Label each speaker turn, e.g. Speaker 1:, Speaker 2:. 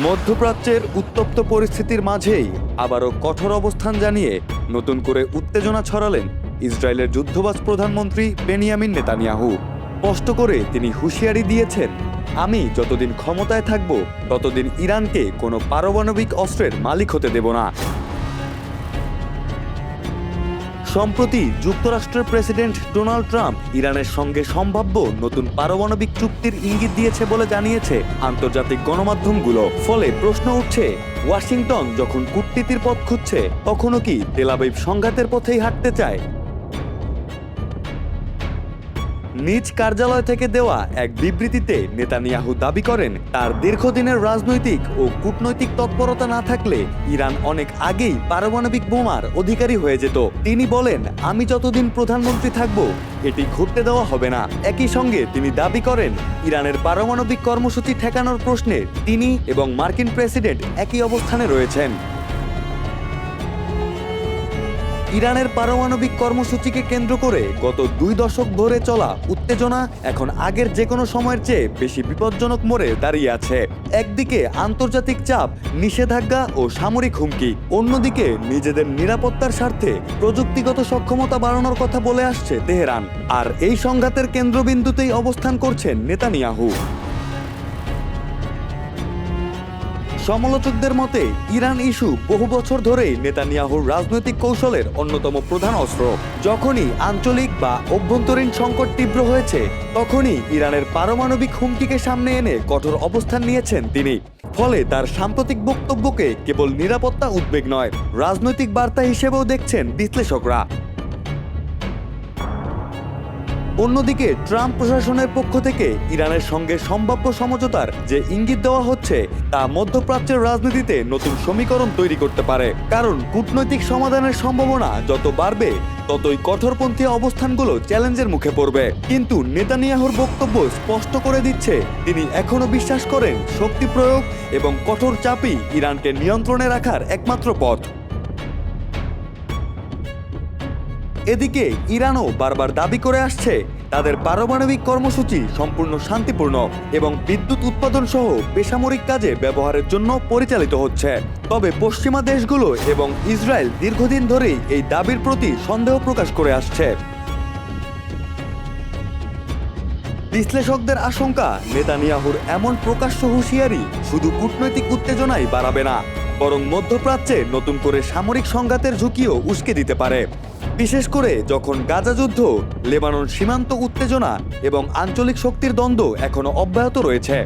Speaker 1: মধ্যপ্রাচ্যের উত্তপ্ত পরিস্থিতির মাঝেই আবারও কঠোর অবস্থান জানিয়ে নতুন করে উত্তেজনা ছড়ালেন ইসরায়েলের যুদ্ধবাজ প্রধানমন্ত্রী বেনিয়ামিন নেতানিয়াহু। স্পষ্ট করে তিনি হুঁশিয়ারি দিয়েছেন, আমি যতদিন ক্ষমতায় থাকব ততদিন ইরানকে কোনো পারমাণবিক অস্ত্রের মালিক হতে দেব না। সম্প্রতি যুক্তরাষ্ট্রের প্রেসিডেন্ট ডোনাল্ড ট্রাম্প ইরানের সঙ্গে সম্ভাব্য নতুন পারমাণবিক চুক্তির ইঙ্গিত দিয়েছে বলে জানিয়েছে আন্তর্জাতিক গণমাধ্যমগুলো। ফলে প্রশ্ন উঠছে, ওয়াশিংটন যখন কূটনীতির পথ খুঁজছে তখনও কি তেল আবিব সংঘাতের পথেই হাঁটতে চায়? নিজ কার্যালয় থেকে দেওয়া এক বিবৃতিতে নেতানিয়াহু দাবি করেন, তার দীর্ঘদিনের রাজনৈতিক ও কূটনৈতিক তৎপরতা না থাকলে ইরান অনেক আগেই পারমাণবিক বোমার অধিকারী হয়ে যেত। তিনি বলেন, আমি যতদিন প্রধানমন্ত্রী থাকব এটি ঘটতে দেওয়া হবে না। একই সঙ্গে তিনি দাবি করেন, ইরানের পারমাণবিক কর্মসূচি ঠেকানোর প্রশ্নে তিনি এবং মার্কিন প্রেসিডেন্ট একই অবস্থানে রয়েছেন। ইরানের পারমাণবিক কর্মসূচিকে কেন্দ্র করে গত 2 দশক ধরে চলা উত্তেজনা এখন আগের যে কোনো সময়ের চেয়ে বেশি বিপজ্জনক মোড়ে দাঁড়িয়ে আছে। একদিকে আন্তর্জাতিক চাপ, নিষেধাজ্ঞা ও সামরিক হুমকি, অন্যদিকে নিজেদের নিরাপত্তার স্বার্থে প্রযুক্তিগত সক্ষমতা বাড়ানোর কথা বলে আসছে তেহরান। আর এই সংঘাতের কেন্দ্রবিন্দুতেই অবস্থান করছেন নেতানিয়াহু। সমালোচকদের মতে ইরান ইস্যু বহু বছর ধরেই নেতানিয়াহুর রাজনৈতিক কৌশলের অন্যতম প্রধান অস্ত্র। যখনই আঞ্চলিক বা অভ্যন্তরীণ সংকট তীব্র হয়েছে তখনই ইরানের পারমাণবিক হুমকিকে সামনে এনে কঠোর অবস্থান নিয়েছেন তিনি। ফলে তার সাম্প্রতিক বক্তব্যকে কেবল নিরাপত্তা উদ্বেগ নয়, রাজনৈতিক বার্তা হিসেবেও দেখছেন বিশ্লেষকরা। অন্যদিকে ট্রাম্প প্রশাসনের পক্ষ থেকে ইরানের সঙ্গে সম্ভাব্য সমঝোতার যে ইঙ্গিত দেওয়া হচ্ছে তা মধ্যপ্রাচ্যের রাজনীতিতে নতুন সমীকরণ তৈরি করতে পারে। কারণ কূটনৈতিক সমাধানের সম্ভাবনা যত বাড়বে ততই কঠোরপন্থী অবস্থানগুলো চ্যালেঞ্জের মুখে পড়বে। কিন্তু নেতানিয়াহুর বক্তব্য স্পষ্ট করে দিচ্ছে, তিনি এখনো বিশ্বাস করেন শক্তি প্রয়োগ এবং কঠোর চাপই ইরানকে নিয়ন্ত্রণে রাখার একমাত্র পথ। এদিকে ইরানও বারবার দাবি করে আসছে তাদের পারমাণবিক কর্মসূচি সম্পূর্ণ শান্তিপূর্ণ এবং বিদ্যুৎ উৎপাদন সহ বেসামরিক কাজে ব্যবহারের জন্য পরিচালিত হচ্ছে। তবে পশ্চিমা দেশগুলো এবং ইসরায়েল দীর্ঘদিন ধরেই এই দাবির প্রতি সন্দেহ প্রকাশ করে আসছে। বিশ্লেষকদের আশঙ্কা, নেতানিয়াহুর এমন প্রকাশ্য হুঁশিয়ারি শুধু কূটনৈতিক উত্তেজনাই বাড়াবে না, বরং মধ্যপ্রাচ্যে নতুন করে সামরিক সংঘাতের ঝুঁকিও উস্কে দিতে পারে। বিশেষ করে যখন গাজা যুদ্ধ, লেবানন সীমান্ত উত্তেজনা এবং আঞ্চলিক শক্তির দ্বন্দ্ব এখনো অব্যাহত রয়েছে।